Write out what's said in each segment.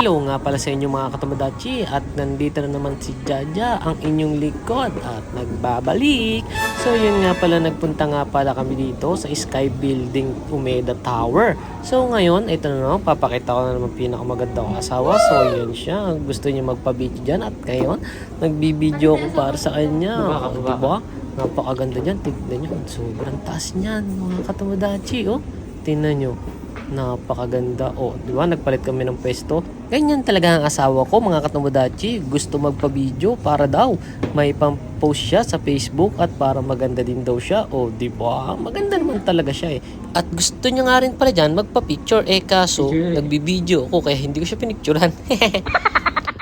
Hello nga pala sa inyo mga katomodachi at nandito na naman si Jaja, ang inyong likod at nagbabalik. So yun nga pala, nagpunta nga pala kami dito sa Sky Building Umeda Tower. So ngayon, ito na naman, papakita ko na naman pinakamaganda kong asawa. So yun siya, gusto niya magpa-video dyan at ngayon, nagbibideo ko para sa kanya. Diba? Napakaganda dyan, tignan nyo, sobrang taas niyan mga katomodachi. Oh, tignan nyo. Napakaganda. Oh, di ba? Nagpalit kami ng pwesto. Ganyan talaga ang asawa ko, mga katomodachi. Gusto magpa-video para daw may pang-post siya sa Facebook at para maganda din daw siya. Oh, di ba? Maganda naman talaga siya eh. At gusto niya nga rin pala dyan magpa-picture eh, kaso nagbibideo ako kaya hindi ko siya pinicturean.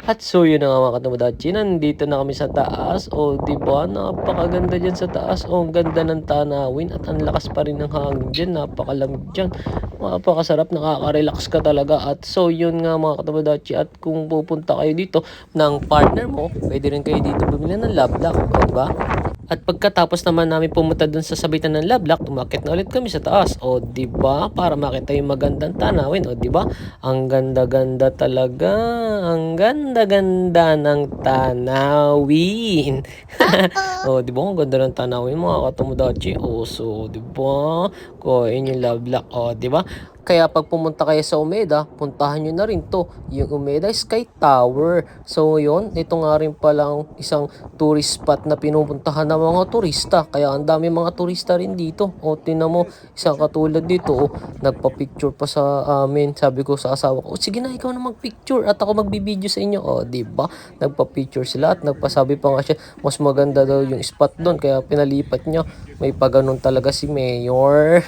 At so yun na nga mga katomodachi, nandito na kami sa taas. O diba, napakaganda dyan sa taas. O ang ganda ng tanawin at ang lakas pa rin ng hangin dyan. Napakalamig dyan. Napakasarap, nakaka-relax ka talaga. At so yun nga mga katomodachi, at kung pupunta kayo dito ng partner mo, pwede rin kayo dito bumili ng love lock. O diba? At pagkatapos naman namin pumunta dun sa sabitan ng love lock, tumakit na ulit kami sa taas. O diba? Para makita yung magandang tanawin. O diba? Ang ganda-ganda talaga. Ang ganda-ganda ng tanawin. O diba? Ang ganda ng tanawin mga katomodachi. O so diba? Kuhain yung love lock. O diba? Kaya pag pumunta kayo sa Umeda, puntahan nyo na rin to, yung Umeda Sky Tower. So yun, ito nga rin palang isang tourist spot na pinupuntahan ng mga turista. Kaya ang dami mga turista rin dito. O tinan mo, isang katulad dito, o, nagpa-picture pa sa amin. Sabi ko sa asawa ko, sige na ikaw na mag-picture at ako magbibideo sa inyo. O diba, nagpa-picture sila at nagpasabi pa nga siya, mas maganda daw yung spot doon. Kaya pinalipat niya, may paganon talaga si Mayor.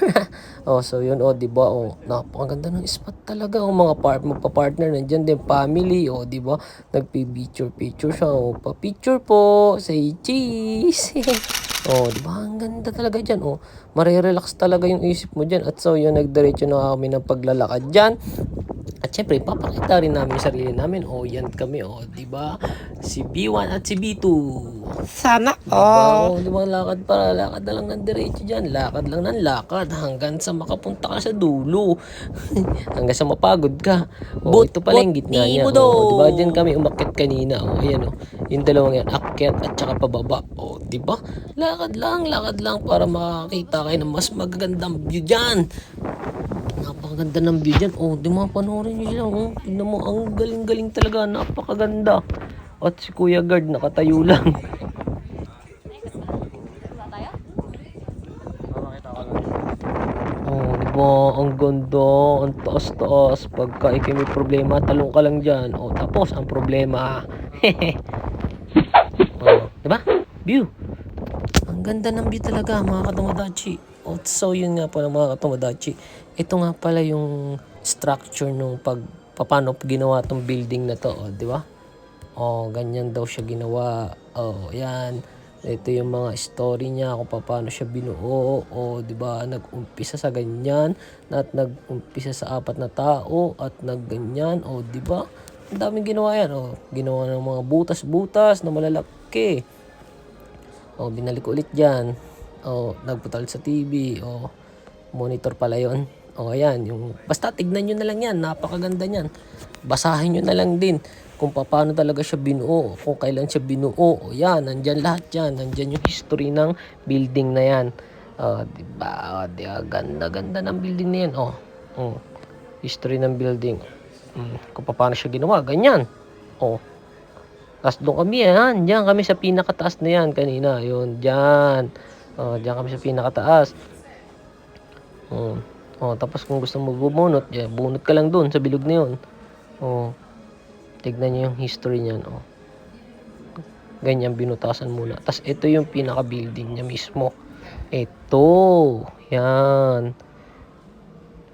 Oh, so yun, oh, diba, oh, napakaganda ng spot talaga. Oh, mga magpa-partner, nandyan din, family, oh, diba, nagpi-picture siya, oh, pa-picture po, say cheese. Oh, diba, ang ganda talaga dyan, oh, marirelax talaga yung isip mo dyan. At so yun, nagdiretso na kami ng paglalakad dyan. At syempre, papakita rin namin yung sarili namin. Oh, yan kami, oh, diba, si B1 at si B2. Sana Diba? Di ba, lakad para lakad na lang ng diretso dyan. Lakad lang ng lakad hanggang sa makapunta ka sa dulo. Hanggang sa mapagod ka. O, ito pala yung gitna niya. O, diba, dyan kami umakyat kanina. O, ayan o. Yung dalawang yan, akyat at saka pababa. O, diba? Lakad lang para makakita kayo ng mas magagandang view dyan. Napakaganda ng view dyan. O, di mga panoorin nyo sila. O, tignan mo, ang galing-galing talaga. Napakaganda. At si Kuya Guard nakatayo lang. Oh, di ba? Ang ganda, ang taas-taas. Pagka ikaw may problema, talong ka lang dyan. Oh, tapos ang problema. Oh, di ba? View. Ang ganda ng view talaga, mga katomodachi. Oh, so yun nga pala mga katomodachi. Ito nga pala yung structure nung paano ginawa tong building na to, oh, di ba? Oh, ganyan daw siya ginawa. Oh, yan. Ito yung mga story niya kung paano siya binuo. O, di ba, nag-umpisa sa ganyan at nag-umpisa sa 4 na tao at nagganyan. O, di ba? Ang daming ginawa yan. O, ginawa ng mga butas-butas na malalaki. O, binalik ulit diyan. O, nagputal sa TV. O, monitor pala 'yon. O, ayan, yung basta tignan niyo na lang 'yan, napakaganda niyan. Basahin niyo na lang din kung paano talaga siya binuo, kung kailan siya binuo. O yan, nandyan lahat yan. Nandyan yung history ng building na yan. Diba? Ganda-ganda ng building na yan. History ng building. Kung paano siya ginawa, ganyan. Tapos doon kami yan. Diyan kami sa pinakataas na yan kanina. Yun, diyan. Diyan kami sa pinakataas. Tapos kung gusto mo bumunot, bunot ka lang doon sa bilog na yun. Tignan niyo yung history niyan, oh. Ganyan binutasan muna. Tapos ito yung pinaka-building niya mismo. Ito. Yan.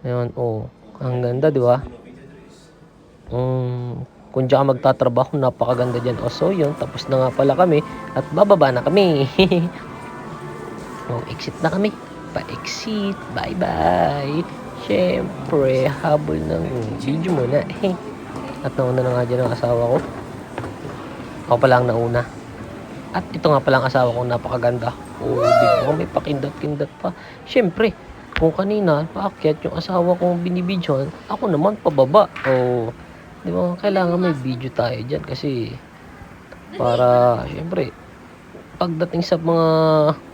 Yan, oh. Ang ganda, di ba? Kung diyan ka magtatrabaho, napakaganda diyan. Oh, so yun, tapos na nga pala kami at bababa na kami. Exit na kami. Pa-exit. Bye-bye. Syempre, habol ng video muna. At nauna na nga dyan ang asawa ko. Ako pala ang nauna. At ito nga pala ang asawa ko, napakaganda. Oh, di ba? May pakindat-kindat pa. Siyempre, kung kanina, paakyat yung asawa kong binibidyohan, ako naman pababa. Oh, Di ba? Kailangan may video tayo dyan kasi para, syempre, pagdating sa mga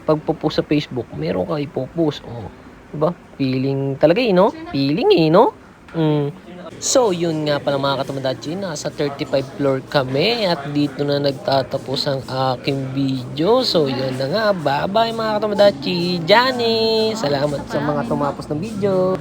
pagpo-post sa Facebook, meron ka ipo-post. Oh, di ba? Feeling talaga no? Feeling no? Mm. So, yun nga pala mga katamadachi, nasa 35 floor kami at dito na nagtatapos ang aking video. So, yun na nga. Bye-bye mga katamadachi. Johnny! Salamat sa mga tumapos ng video.